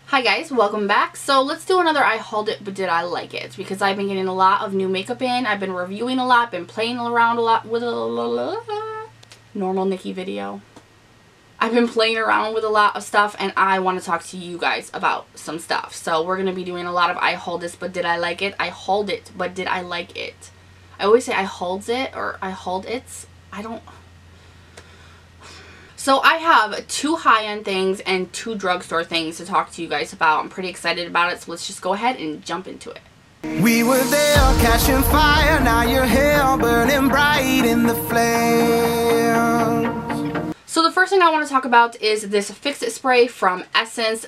Hi guys, welcome back. So let's do another I hauled it but did I like it, because I've been getting a lot of new makeup in. I've been reviewing a lot, been playing around a lot with a normal Niki video. I've been playing around with a lot of stuff and I want to talk to you guys about some stuff. So we're going to be doing a lot of I hauled this but did I like it. I hauled it but did I like it. I always say I hauled it or I hauled it. I don't... So I have two high-end things and two drugstore things to talk to you guys about. I'm pretty excited about it, so let's just go ahead and jump into it. We were there catching fire, now you're here burning bright in the flames. So the first thing I want to talk about is this Fix It spray from Essence.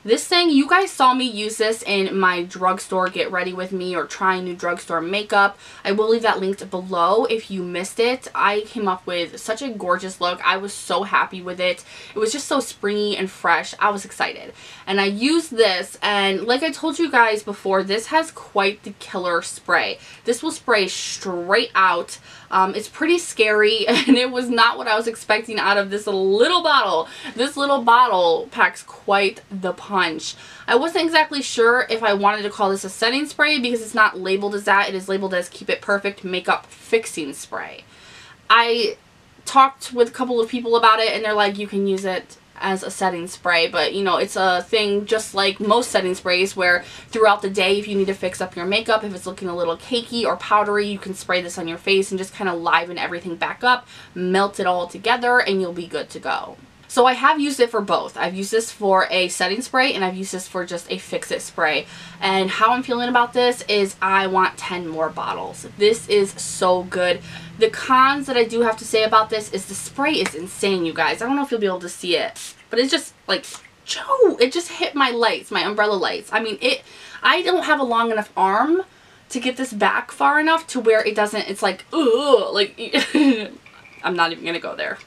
This thing, you guys saw me use this in my drugstore get ready with me or trying new drugstore makeup. I will leave that linked below if you missed it. I came up with such a gorgeous look. I was so happy with it. It was just so springy and fresh. I was excited. And I used this, and like I told you guys before, this has quite the killer spray. This will spray straight out. It's pretty scary, and it was not what I was expecting out of this little bottle. This little bottle packs quite the punch. I wasn't exactly sure if I wanted to call this a setting spray because it's not labeled as that. It is labeled as Keep It Perfect Makeup Fixing Spray. I talked with a couple of people about it, and they're like, you can use it as a setting spray, but you know, it's a thing just like most setting sprays where throughout the day, if you need to fix up your makeup, if it's looking a little cakey or powdery, you can spray this on your face and just kind of liven everything back up, melt it all together, and you'll be good to go. So I have used it for both. I've used this for a setting spray and I've used this for just a fix it spray. And how I'm feeling about this is I want 10 more bottles. This is so good. The cons that I do have to say about this is the spray is insane, you guys. I don't know if you'll be able to see it, but it's just like, it just hit my lights, my umbrella lights. I mean, I don't have a long enough arm to get this back far enough to where it doesn't, it's like, ugh, like, I'm not even gonna go there.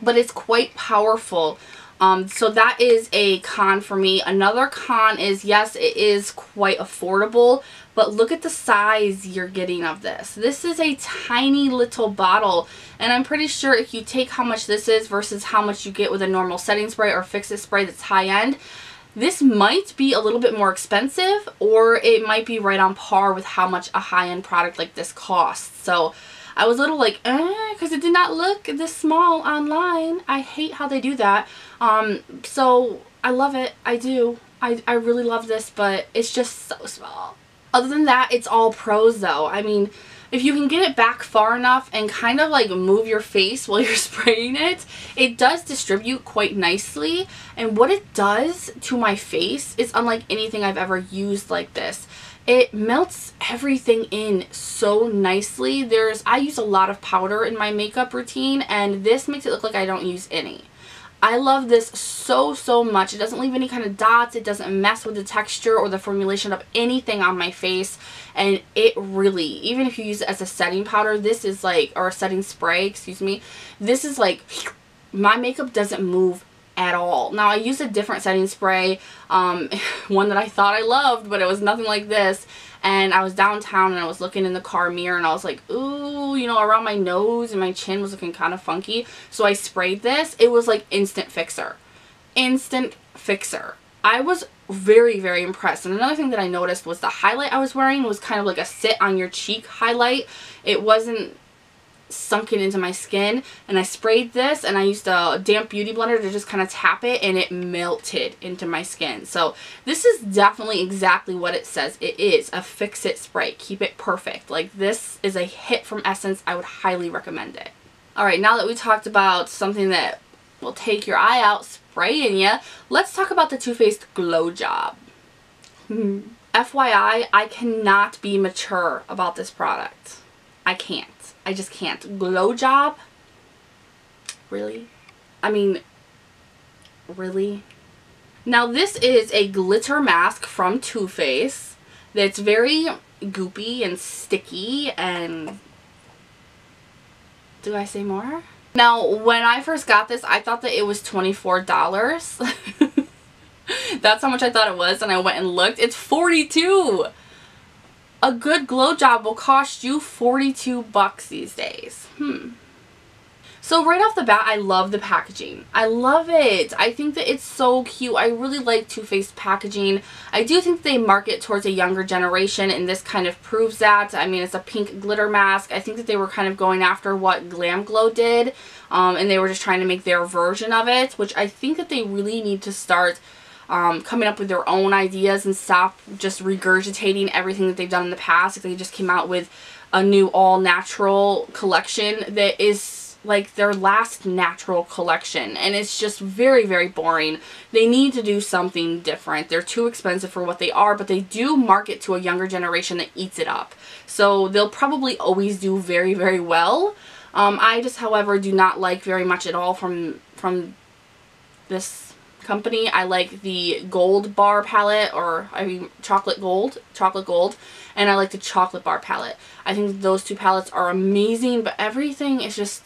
But it's quite powerful. So that is a con for me. Another con is, yes, it is quite affordable, but look at the size you're getting of this. This is a tiny little bottle, and I'm pretty sure if you take how much this is versus how much you get with a normal setting spray or fix it spray that's high-end, this might be a little bit more expensive, or it might be right on par with how much a high-end product like this costs. So I was a little like, because it did not look this small online. I hate how they do that. So I love it. I do. I really love this, but it's just so small. Other than that, it's all pros though. I mean, if you can get it back far enough and kind of like move your face while you're spraying it, it does distribute quite nicely. And what it does to my face is unlike anything I've ever used like this. It melts everything in so nicely. I use a lot of powder in my makeup routine, and this makes it look like I don't use any. I love this so much. It doesn't leave any kind of dots. It doesn't mess with the texture or the formulation of anything on my face. And it really, even if you use it as a setting powder, this is like, or a setting spray, excuse me, this is like, my makeup doesn't move at all. Now I used a different setting spray, one that I thought I loved, but it was nothing like this, and I was downtown and I was looking in the car mirror and I was like, ooh, you know, around my nose and my chin was looking kind of funky, so I sprayed this. It was like instant fixer. Instant fixer. I was very impressed. And another thing that I noticed was the highlight I was wearing was kind of like a sit on your cheek highlight. It wasn't sunken into my skin, and I sprayed this and I used a damp beauty blender to just kind of tap it, and it melted into my skin. So this is definitely exactly what it says it is, a fix it spray. Keep it perfect. Like, this is a hit from Essence. I would highly recommend it. Alright, now that we talked about something that will take your eye out, spraying ya, let's talk about the Too Faced Glow Job. FYI, I cannot be mature about this product. I can't. I just can't. Glow Job? Really? I mean, really? Now this is a glitter mask from Too Faced that's very goopy and sticky, and do I say more? Now when I first got this, I thought that it was $24. That's how much I thought it was, and I went and looked. It's $42. A good glow job will cost you $42 these days. So right off the bat, I love the packaging. I love it. I think that it's so cute. I really like Too Faced packaging. I do think they market towards a younger generation, and this kind of proves that. I mean, it's a pink glitter mask. I think that they were kind of going after what Glam Glow did, and they were just trying to make their version of it, which I think that they really need to start coming up with their own ideas and stop just regurgitating everything that they've done in the past. If they just came out with a new all-natural collection that is like their last natural collection, and it's just very, very boring. They need to do something different. They're too expensive for what they are, but they do market to a younger generation that eats it up. So they'll probably always do very, very well. I just, however, do not like very much at all from this company. I like the gold bar palette, or I mean chocolate gold, and I like the chocolate bar palette. I think those two palettes are amazing, but everything is just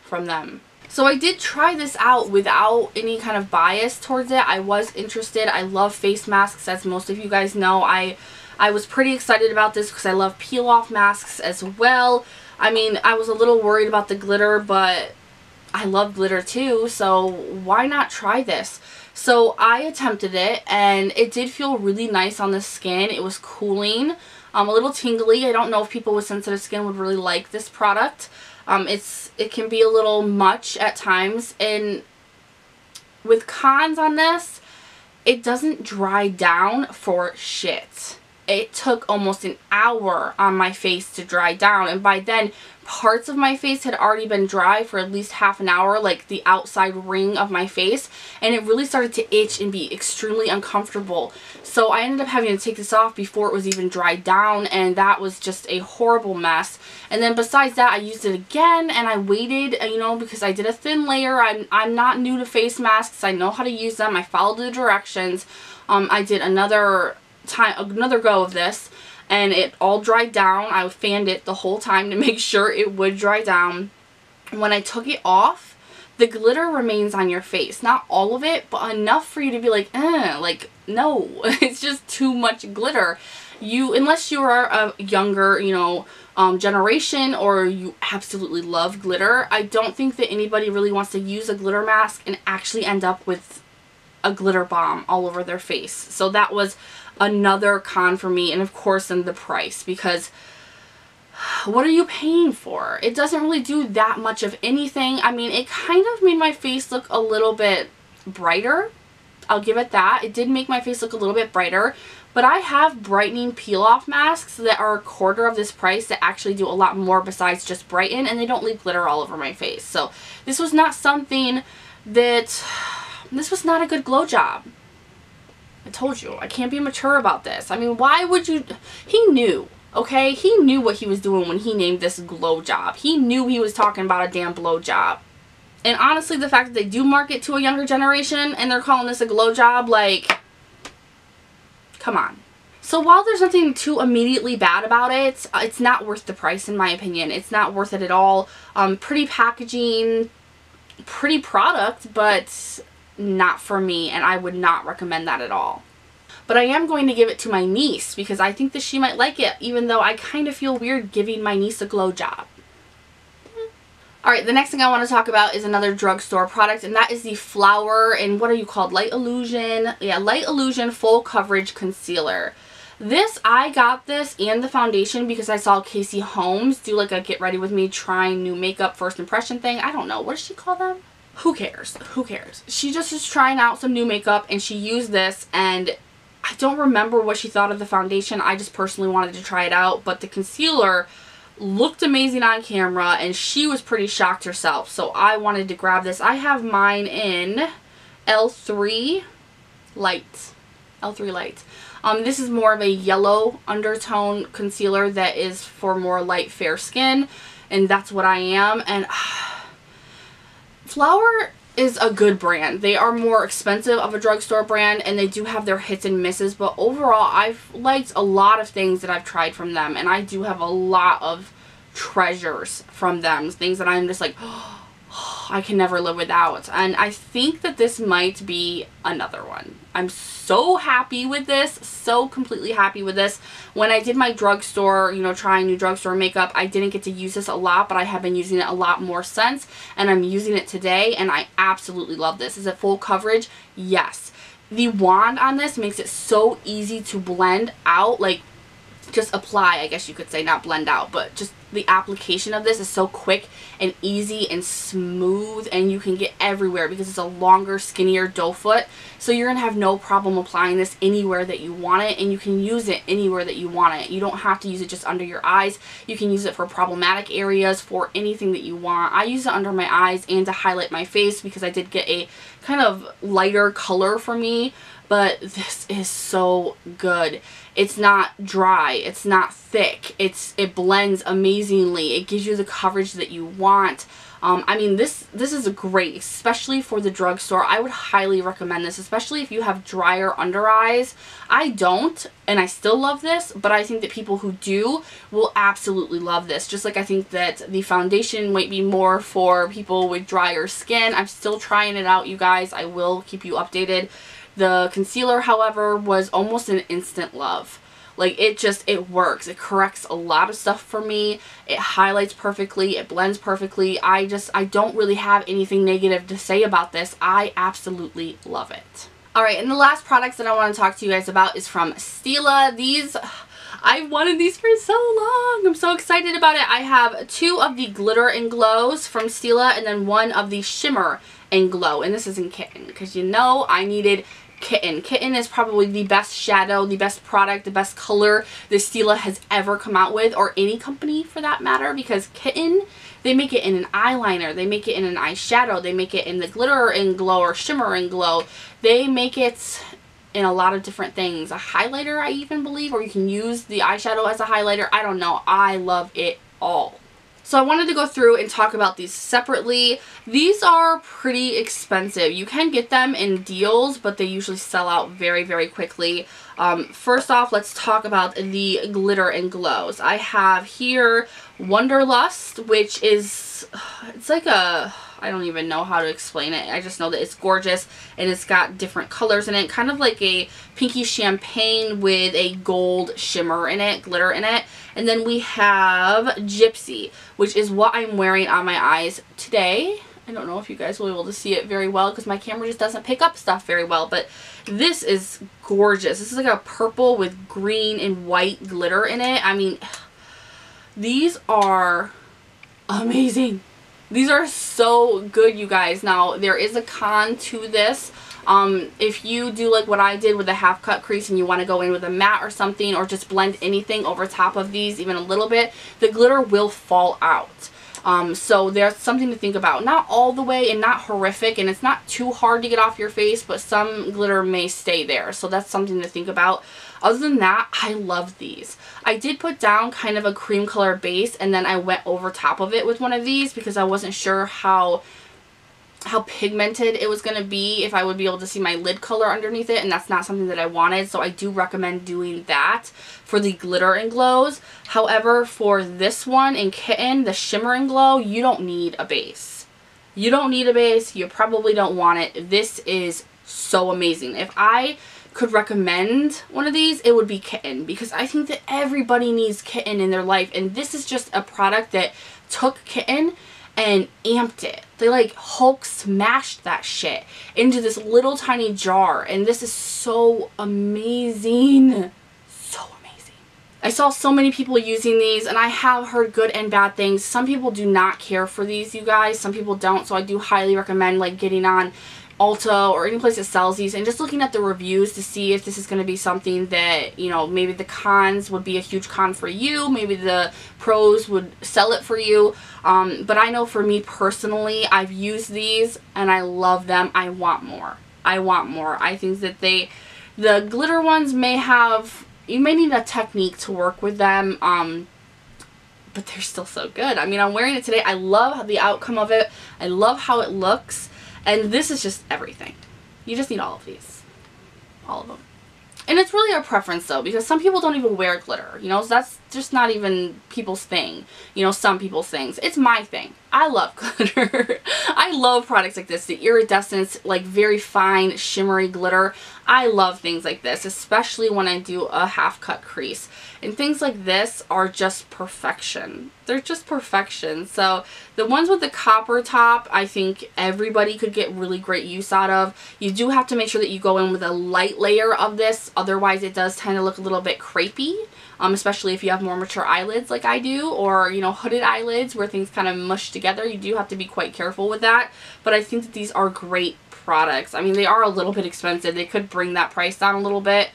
from them. So I did try this out without any kind of bias towards it. I was interested. I love face masks, as most of you guys know. I was pretty excited about this because I love peel off masks as well. I mean, I was a little worried about the glitter, but I love glitter too, so why not try this? So I attempted it, and it did feel really nice on the skin. It was cooling, a little tingly. I don't know if people with sensitive skin would really like this product. It can be a little much at times, and with cons on this, it doesn't dry down for shit. It took almost an hour on my face to dry down, and by then parts of my face had already been dry for at least half an hour, like the outside ring of my face, and it really started to itch and be extremely uncomfortable. So I ended up having to take this off before it was even dried down, and that was just a horrible mess. And then besides that, I used it again, and I waited, you know, because I did a thin layer. I'm not new to face masks. I know how to use them. I followed the directions. I did another go of this, and it all dried down. I fanned it the whole time to make sure it would dry down. When I took it off, the glitter remains on your face. Not all of it, but enough for you to be like, no, it's just too much glitter. Unless you are a younger, you know, generation, or you absolutely love glitter, I don't think that anybody really wants to use a glitter mask and actually end up with a glitter bomb all over their face. So that was another con for me, and of course then the price, because what are you paying for? It doesn't really do that much of anything. I mean, it kind of made my face look a little bit brighter. I'll give it that. It did make my face look a little bit brighter, but I have brightening peel-off masks that are a quarter of this price that actually do a lot more besides just brighten, and they don't leave glitter all over my face. So this was not something that... This was not a good glow job. I told you, I can't be mature about this. I mean, why would you... He knew, okay? He knew what he was doing when he named this glow job. He knew he was talking about a damn blow job. And honestly, the fact that they do market to a younger generation and they're calling this a glow job, like, come on. So while there's nothing too immediately bad about it, it's not worth the price in my opinion. It's not worth it at all. Pretty packaging, pretty product, but not for me, and I would not recommend that at all. But I am going to give it to my niece because I think that she might like it, even though I kind of feel weird giving my niece a glow job. Alright, the next thing I want to talk about is another drugstore product, and that is the Flower, and what are you called? Light Illusion? Yeah, Light Illusion Full Coverage Concealer. I got this and the foundation because I saw Casey Holmes do like a get ready with me trying new makeup first impression thing. I don't know. What does she call them? Who cares? Who cares? She just is trying out some new makeup, and she used this, and I don't remember what she thought of the foundation. I just personally wanted to try it out, but the concealer looked amazing on camera, and she was pretty shocked herself, so I wanted to grab this. I have mine in L3 Light. L3 Light. This is more of a yellow undertone concealer that is for more light fair skin, and that's what I am. And Flower is a good brand. They are more expensive of a drugstore brand, and they do have their hits and misses, but overall I've liked a lot of things that I've tried from them, and I do have a lot of treasures from them. Things that I'm just like, I can never live without. And I think that this might be another one. I'm so happy with this, so completely happy with this. When I did my drugstore, you know, trying new drugstore makeup, I didn't get to use this a lot, but I have been using it a lot more since, and I'm using it today, and I absolutely love this. Is it full coverage? Yes. The wand on this makes it so easy to blend out, like just apply, I guess you could say, not blend out, but just the application of this is so quick and easy and smooth, and you can get everywhere because it's a longer, skinnier doe foot. So you're gonna have no problem applying this anywhere that you want it, and you can use it anywhere that you want it. You don't have to use it just under your eyes. You can use it for problematic areas, for anything that you want. I use it under my eyes and to highlight my face because I did get a kind of lighter color for me, but this is so good. It's not dry, it's not thick, it blends amazingly, it gives you the coverage that you want. I mean, this is great, especially for the drugstore. I would highly recommend this, especially if you have drier under eyes. I don't, and I still love this, but I think that people who do will absolutely love this. Just like I think that the foundation might be more for people with drier skin. I'm still trying it out, you guys. I will keep you updated. The concealer, however, was almost an instant love. Like, it works. It corrects a lot of stuff for me. It highlights perfectly. It blends perfectly. I don't really have anything negative to say about this. I absolutely love it. Alright, and the last products that I want to talk to you guys about is from Stila. These, I've wanted these for so long. I'm so excited about it. I have 2 of the Glitter and Glows from Stila, and then 1 of the Shimmer and Glow. And this is in Kitten, because you know I needed Kitten. Kitten is probably the best shadow, the best product, the best color that Stila has ever come out with, or any company for that matter, because Kitten, they make it in an eyeliner, they make it in an eyeshadow, they make it in the Glitter and Glow or Shimmer and Glow. They make it in a lot of different things. A highlighter, I even believe, or you can use the eyeshadow as a highlighter. I don't know. I love it all. So I wanted to go through and talk about these separately. These are pretty expensive. You can get them in deals, but they usually sell out very, very quickly. First off, let's talk about the Glitter and Glows. I have here Wonderlust, which is, it's like a, I don't even know how to explain it. I just know that it's gorgeous, and it's got different colors in it, kind of like a pinky champagne with a gold shimmer in it, glitter in it. And then we have Gypsy, which is what I'm wearing on my eyes today. I don't know if you guys will be able to see it very well because my camera just doesn't pick up stuff very well, but this is gorgeous. This is like a purple with green and white glitter in it. I mean, these are amazing. These are so good, you guys. Now, there is a con to this. If you do like what I did with a half cut crease and you want to go in with a matte or something, or just blend anything over top of these even a little bit, the glitter will fall out. So there's something to think about. Not all the way and not horrific, and it's not too hard to get off your face, but some glitter may stay there. So that's something to think about. Other than that, I love these. I did put down kind of a cream color base, and then I went over top of it with one of these because I wasn't sure how pigmented it was going to be, if I would be able to see my lid color underneath it, and that's not something that I wanted, so I do recommend doing that for the Glitter and Glows. However, for this one in Kitten, the Shimmer and Glow, you don't need a base. You don't need a base. You probably don't want it. This is so amazing. If I could recommend one of these, it would be Kitten, because I think that everybody needs Kitten in their life, and this is just a product that took Kitten and amped it. They like Hulk smashed that shit into this little tiny jar, and this is so amazing. So amazing. I saw so many people using these, and I have heard good and bad things. Some people do not care for these, you guys. Some people don't, so I do highly recommend like getting on Ulta or any place that sells these and just looking at the reviews to see if this is going to be something that, you know, maybe the cons would be a huge con for you, maybe the pros would sell it for you. But I know for me personally, I've used these and I love them. I want more. I want more. I think that the glitter ones may have, you may need a technique to work with them, but they're still so good. I mean, I'm wearing it today. I love the outcome of it. I love how it looks. And this is just everything. You just need all of these. All of them. And it's really a preference though, because some people don't even wear glitter, you know, so that's just not even people's thing, you know, some people's things. It's my thing. I love glitter. I love products like this, the iridescence, like very fine shimmery glitter. I love things like this, especially when I do a half cut crease. And things like this are just perfection. They're just perfection. So the ones with the copper top, I think everybody could get really great use out of. You do have to make sure that you go in with a light layer of this, otherwise it does tend to look a little bit crepey. Especially if you have more mature eyelids like I do, or, you know, hooded eyelids where things kind of mush together. You do have to be quite careful with that. But I think that these are great products. I mean, they are a little bit expensive. They could bring that price down a little bit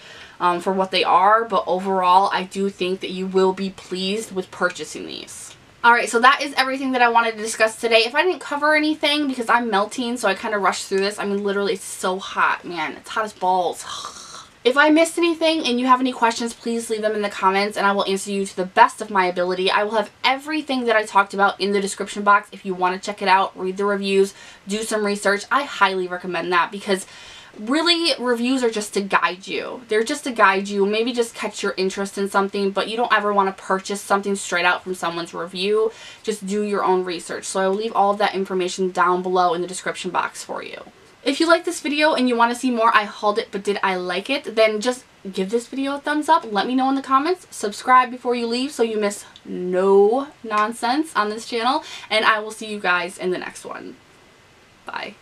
for what they are. But overall, I do think that you will be pleased with purchasing these. Alright, so that is everything that I wanted to discuss today. If I didn't cover anything, because I'm melting, so I kind of rushed through this. I mean, literally, it's so hot, man. It's hot as balls. If I missed anything and you have any questions, please leave them in the comments and I will answer you to the best of my ability. I will have everything that I talked about in the description box if you want to check it out, read the reviews, do some research. I highly recommend that because really reviews are just to guide you. They're just to guide you, maybe just catch your interest in something, but you don't ever want to purchase something straight out from someone's review. Just do your own research. So I will leave all of that information down below in the description box for you. If you like this video and you want to see more I hauled it but did I like it, then just give this video a thumbs up. Let me know in the comments. Subscribe before you leave so you miss no nonsense on this channel. And I will see you guys in the next one. Bye.